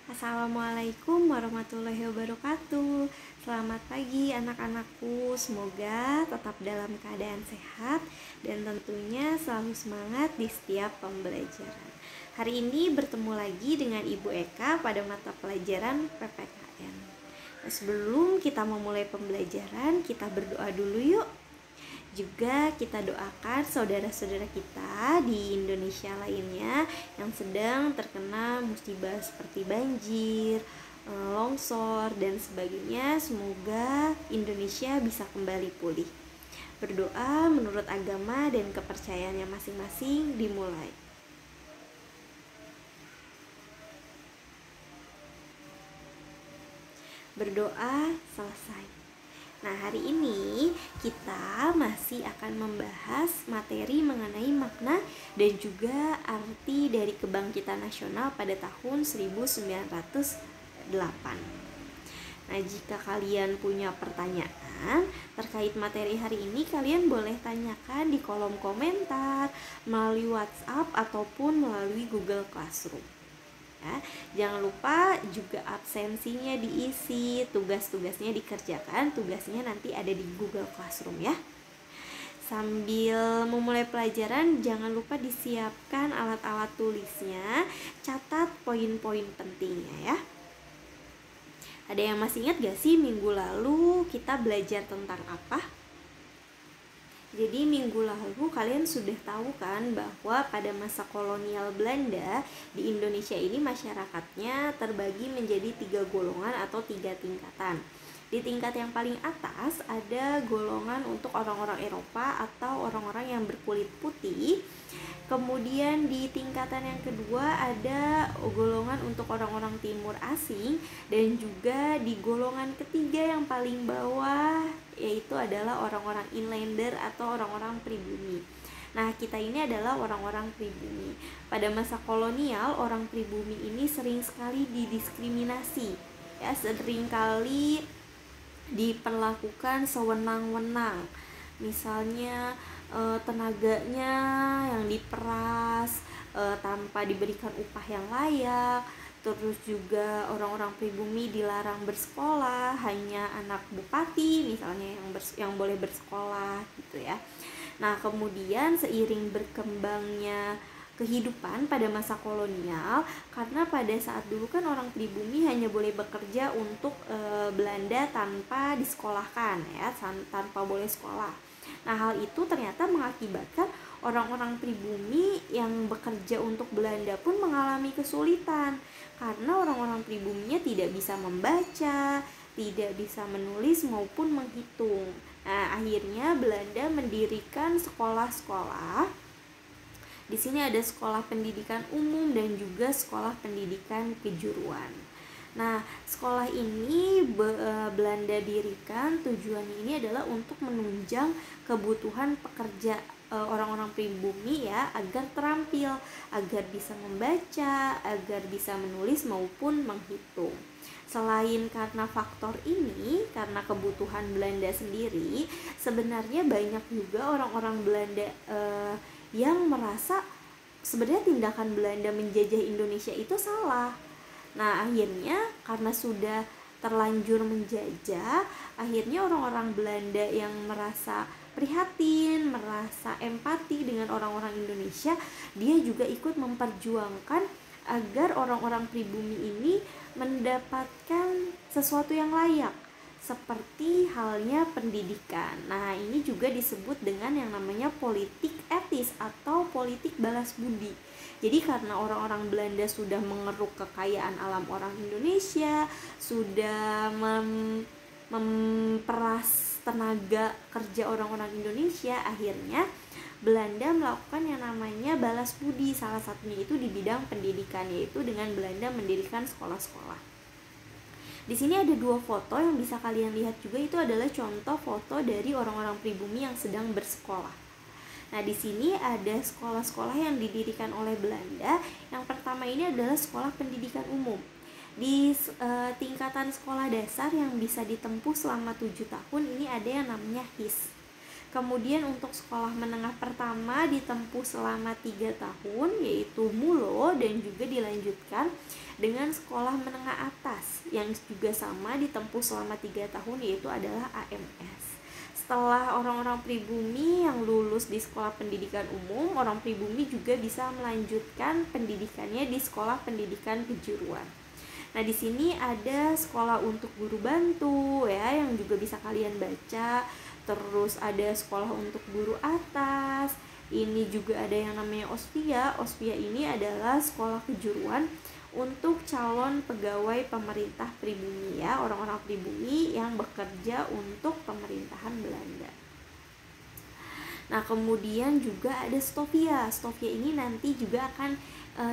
Assalamualaikum warahmatullahi wabarakatuh. Selamat pagi anak-anakku. Semoga tetap dalam keadaan sehat dan tentunya selalu semangat di setiap pembelajaran. Hari ini bertemu lagi dengan Ibu Eka pada mata pelajaran PPKN. Sebelum kita memulai pembelajaran, kita berdoa dulu yuk. Juga kita doakan saudara-saudara kita di Indonesia lainnya yang sedang terkena musibah seperti banjir, longsor, dan sebagainya. Semoga Indonesia bisa kembali pulih. Berdoa menurut agama dan kepercayaannya masing-masing dimulai. Berdoa selesai. Nah, hari ini kita masih akan membahas materi mengenai makna dan juga arti dari kebangkitan nasional pada tahun 1908. Nah, jika kalian punya pertanyaan terkait materi hari ini, kalian boleh tanyakan di kolom komentar, melalui WhatsApp ataupun melalui Google Classroom. Ya, jangan lupa juga absensinya diisi, tugas-tugasnya dikerjakan, tugasnya nanti ada di Google Classroom ya. Sambil memulai pelajaran, jangan lupa disiapkan alat-alat tulisnya, catat poin-poin pentingnya ya. Ada yang masih ingat gak sih minggu lalu kita belajar tentang apa? Jadi minggu lalu kalian sudah tahu kan bahwa pada masa kolonial Belanda di Indonesia ini masyarakatnya terbagi menjadi 3 golongan atau 3 tingkatan. Di tingkat yang paling atas ada golongan untuk orang-orang Eropa atau orang-orang yang berkulit putih. Kemudian di tingkatan yang kedua ada golongan untuk orang-orang timur asing, dan juga di golongan ketiga yang paling bawah yaitu adalah orang-orang inlander atau orang-orang pribumi. Nah, kita ini adalah orang-orang pribumi. Pada masa kolonial, orang pribumi ini sering sekali didiskriminasi. Ya, sering kali diperlakukan sewenang-wenang. Misalnya tenaganya yang diperas tanpa diberikan upah yang layak. Terus juga orang-orang pribumi dilarang bersekolah, hanya anak bupati misalnya yang boleh bersekolah gitu ya. Nah, kemudian seiring berkembangnya kehidupan pada masa kolonial, karena pada saat dulu kan orang pribumi hanya boleh bekerja untuk Belanda tanpa disekolahkan ya, tanpa boleh sekolah. Nah, hal itu ternyata mengakibatkan orang-orang pribumi yang bekerja untuk Belanda pun mengalami kesulitan karena orang-orang pribuminya tidak bisa membaca, tidak bisa menulis maupun menghitung. Nah, akhirnya Belanda mendirikan sekolah-sekolah. Di sini ada sekolah pendidikan umum dan juga sekolah pendidikan kejuruan. Nah, sekolah ini Belanda dirikan, tujuannya ini adalah untuk menunjang kebutuhan pekerja orang-orang pribumi ya, agar terampil, agar bisa membaca, agar bisa menulis maupun menghitung. Selain karena faktor ini, karena kebutuhan Belanda sendiri, sebenarnya banyak juga orang-orang Belanda yang merasa sebenarnya tindakan Belanda menjajah Indonesia itu salah. Nah, akhirnya karena sudah terlanjur menjajah, akhirnya orang-orang Belanda yang merasa prihatin, merasa empati dengan orang-orang Indonesia, dia juga ikut memperjuangkan agar orang-orang pribumi ini mendapatkan sesuatu yang layak, seperti halnya pendidikan. Nah, ini juga disebut dengan yang namanya politik etis atau politik balas budi. Jadi karena orang-orang Belanda sudah mengeruk kekayaan alam orang Indonesia, sudah memperas tenaga kerja orang-orang Indonesia, akhirnya Belanda melakukan yang namanya balas budi. Salah satunya itu di bidang pendidikan, yaitu dengan Belanda mendirikan sekolah-sekolah. Di sini ada 2 foto yang bisa kalian lihat juga, itu adalah contoh foto dari orang-orang pribumi yang sedang bersekolah. Nah, di sini ada sekolah-sekolah yang didirikan oleh Belanda. Yang pertama ini adalah sekolah pendidikan umum. Di tingkatan sekolah dasar yang bisa ditempuh selama 7 tahun ini ada yang namanya HIS. Kemudian untuk sekolah menengah pertama ditempuh selama 3 tahun, yaitu MULO, dan juga dilanjutkan dengan sekolah menengah atas yang juga sama ditempuh selama 3 tahun, yaitu adalah AMS. Setelah orang-orang pribumi yang lulus di sekolah pendidikan umum, orang pribumi juga bisa melanjutkan pendidikannya di sekolah pendidikan kejuruan. Nah, di sini ada sekolah untuk guru bantu ya yang juga bisa kalian baca. Terus ada sekolah untuk guru atas. Ini juga ada yang namanya OSPIA. OSPIA ini adalah sekolah kejuruan untuk calon pegawai pemerintah pribumi ya, orang-orang pribumi yang bekerja untuk pemerintahan Belanda. Nah, kemudian juga ada STOVIA. STOVIA ini nanti juga akan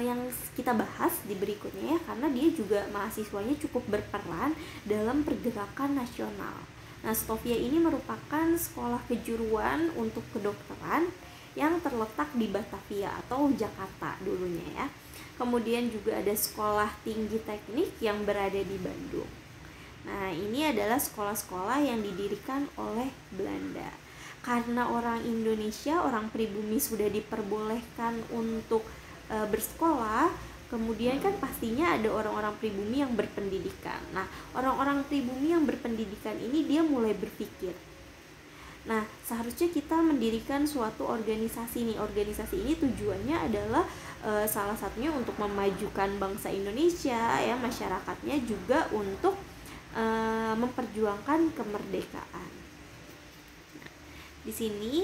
yang kita bahas di berikutnya ya, karena dia juga mahasiswanya cukup berperan dalam pergerakan nasional. Nah, STOVIA ini merupakan sekolah kejuruan untuk kedokteran yang terletak di Batavia atau Jakarta dulunya ya. Kemudian juga ada sekolah tinggi teknik yang berada di Bandung. Nah, ini adalah sekolah-sekolah yang didirikan oleh Belanda. Karena orang Indonesia, orang pribumi sudah diperbolehkan untuk bersekolah, kemudian kan pastinya ada orang-orang pribumi yang berpendidikan. Nah, orang-orang pribumi yang berpendidikan ini dia mulai berpikir, nah seharusnya kita mendirikan suatu organisasi nih. Organisasi ini tujuannya adalah salah satunya untuk memajukan bangsa Indonesia ya, masyarakatnya juga untuk memperjuangkan kemerdekaan. Nah, di sini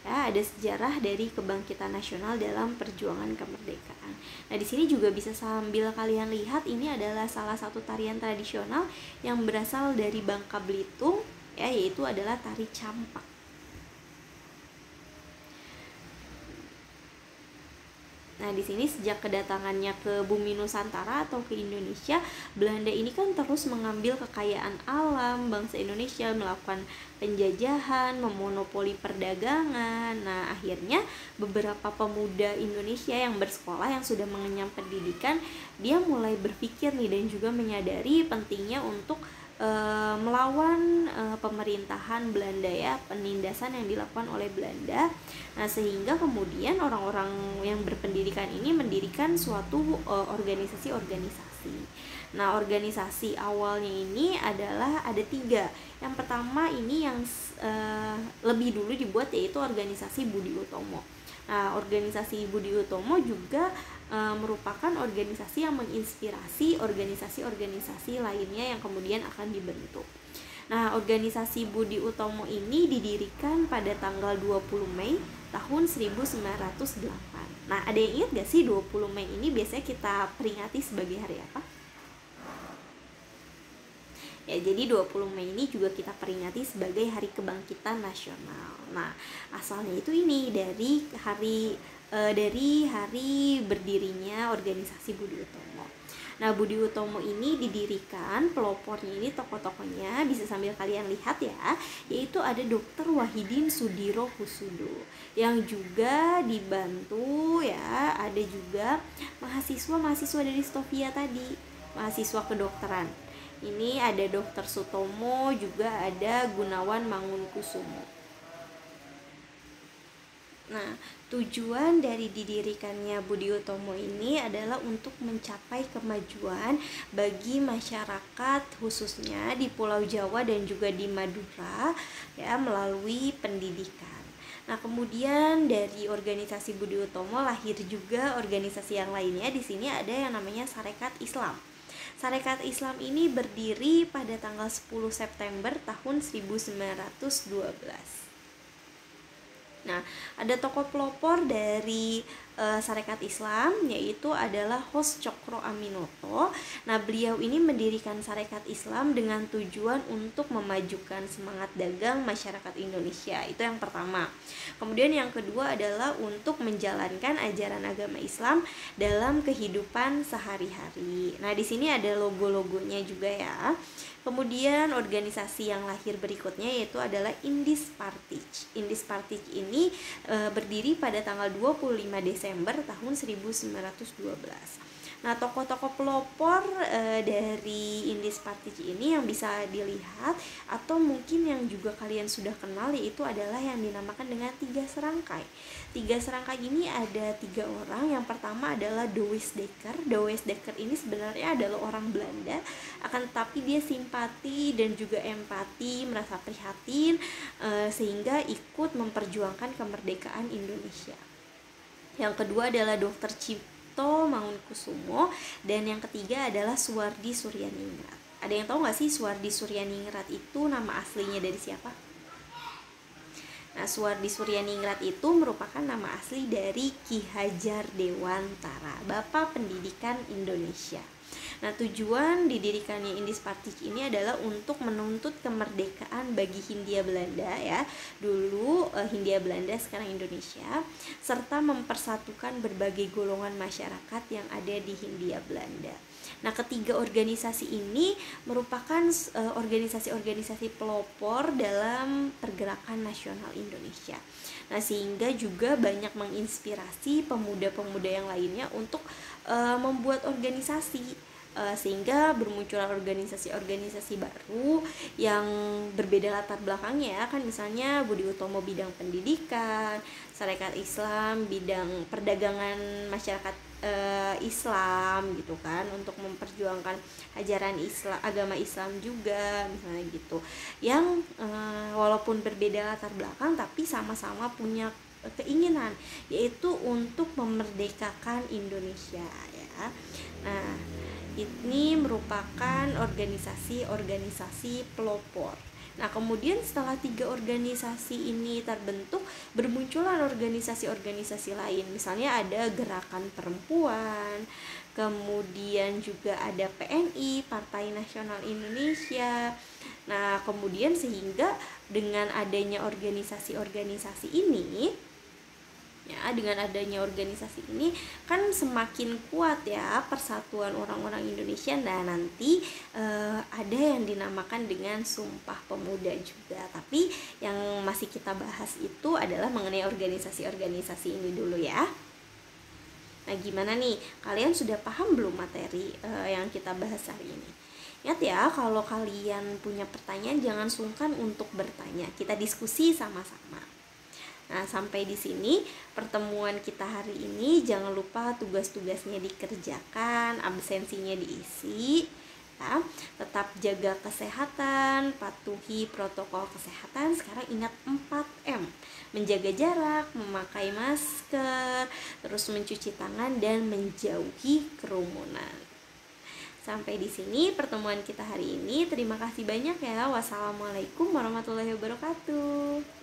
ya, ada sejarah dari kebangkitan nasional dalam perjuangan kemerdekaan. Nah, di sini juga bisa sambil kalian lihat, ini adalah salah satu tarian tradisional yang berasal dari Bangka Belitung ya, yaitu adalah tari campak. Nah, di sini sejak kedatangannya ke bumi Nusantara atau ke Indonesia, Belanda ini kan terus mengambil kekayaan alam bangsa Indonesia, melakukan penjajahan, memonopoli perdagangan. Nah, akhirnya beberapa pemuda Indonesia yang bersekolah, yang sudah mengenyam pendidikan, dia mulai berpikir nih dan juga menyadari pentingnya untuk melawan pemerintahan Belanda ya, penindasan yang dilakukan oleh Belanda. Nah, sehingga kemudian orang-orang yang berpendidikan ini mendirikan suatu organisasi-organisasi. Nah, organisasi awalnya ini adalah ada 3. Yang pertama ini yang lebih dulu dibuat, yaitu organisasi Budi Utomo. Nah, organisasi Budi Utomo juga merupakan organisasi yang menginspirasi organisasi-organisasi lainnya yang kemudian akan dibentuk. Nah, organisasi Budi Utomo ini didirikan pada tanggal 20 Mei tahun 1908. Nah, ada yang ingat gak sih 20 Mei ini biasanya kita peringati sebagai hari apa? Ya, jadi 20 Mei ini juga kita peringati sebagai Hari Kebangkitan Nasional. Nah, asalnya itu ini dari hari berdirinya organisasi Budi Utomo. Nah, Budi Utomo ini didirikan, pelopornya ini tokoh-tokohnya bisa sambil kalian lihat ya, yaitu ada Dr. Wahidin Sudirohusodo yang juga dibantu ya, ada juga mahasiswa dari STOVIA tadi, mahasiswa kedokteran. Ini ada Dr. Sutomo, juga ada Gunawan Mangunkusumo. Nah, tujuan dari didirikannya Budi Utomo ini adalah untuk mencapai kemajuan bagi masyarakat khususnya di Pulau Jawa dan juga di Madura ya, melalui pendidikan. Nah, kemudian dari organisasi Budi Utomo lahir juga organisasi yang lainnya. Di sini ada yang namanya Sarekat Islam. Sarekat Islam ini berdiri pada tanggal 10 September tahun 1912. Nah, ada tokoh pelopor dari Sarekat Islam, yaitu adalah Hos Cokro Aminoto. Nah, beliau ini mendirikan Sarekat Islam dengan tujuan untuk memajukan semangat dagang masyarakat Indonesia. Itu yang pertama. Kemudian yang kedua adalah untuk menjalankan ajaran agama Islam dalam kehidupan sehari-hari. Nah, di sini ada logo-logonya juga ya. Kemudian organisasi yang lahir berikutnya yaitu adalah Indis Partij. Indis Partij ini berdiri pada tanggal 25 Desember tahun 1912. Nah, tokoh-tokoh pelopor dari Indies Partij ini yang bisa dilihat atau mungkin yang juga kalian sudah kenal, yaitu adalah yang dinamakan dengan tiga serangkai. Tiga serangkai ini ada 3 orang. Yang pertama adalah Douwes Dekker. Douwes Dekker ini sebenarnya adalah orang Belanda, akan tetapi dia simpati dan juga empati, merasa prihatin sehingga ikut memperjuangkan kemerdekaan Indonesia. Yang kedua adalah Dr. Cipto Mangunkusumo, dan yang ketiga adalah Suwardi Suryaningrat. Ada yang tahu nggak sih Suwardi Suryaningrat itu nama aslinya dari siapa? Nah, Suwardi Suryaningrat itu merupakan nama asli dari Ki Hajar Dewantara, Bapak Pendidikan Indonesia. Nah, tujuan didirikannya Indies Partij ini adalah untuk menuntut kemerdekaan bagi Hindia Belanda ya. Dulu Hindia Belanda, sekarang Indonesia, serta mempersatukan berbagai golongan masyarakat yang ada di Hindia Belanda. Nah, ketiga organisasi ini merupakan organisasi-organisasi pelopor dalam pergerakan nasional Indonesia. Nah, sehingga juga banyak menginspirasi pemuda-pemuda yang lainnya untuk membuat organisasi, sehingga bermunculan organisasi-organisasi baru yang berbeda latar belakangnya kan, misalnya Budi Utomo bidang pendidikan, Sarekat Islam bidang perdagangan masyarakat Islam gitu kan, untuk memperjuangkan ajaran Islam, agama Islam juga misalnya gitu, yang walaupun berbeda latar belakang tapi sama-sama punya keinginan, yaitu untuk memerdekakan Indonesia ya. Nah, ini merupakan organisasi-organisasi pelopor. Nah, kemudian setelah 3 organisasi ini terbentuk, bermunculan organisasi-organisasi lain. Misalnya ada Gerakan Perempuan, kemudian juga ada PNI, Partai Nasional Indonesia. Nah, kemudian sehingga dengan adanya organisasi-organisasi ini, ya, dengan adanya organisasi ini kan semakin kuat ya persatuan orang-orang Indonesia. Nah, nanti ada yang dinamakan dengan Sumpah Pemuda juga. Tapi yang masih kita bahas itu adalah mengenai organisasi-organisasi ini dulu ya. Nah, gimana nih? Kalian sudah paham belum materi yang kita bahas hari ini? Ingat ya, kalau kalian punya pertanyaan jangan sungkan untuk bertanya. Kita diskusi sama-sama. Nah, sampai di sini pertemuan kita hari ini. Jangan lupa tugas-tugasnya dikerjakan, absensinya diisi. Ya, tetap jaga kesehatan, patuhi protokol kesehatan. Sekarang ingat 4M. Menjaga jarak, memakai masker, terus mencuci tangan dan menjauhi kerumunan. Sampai di sini pertemuan kita hari ini. Terima kasih banyak ya. Wassalamualaikum warahmatullahi wabarakatuh.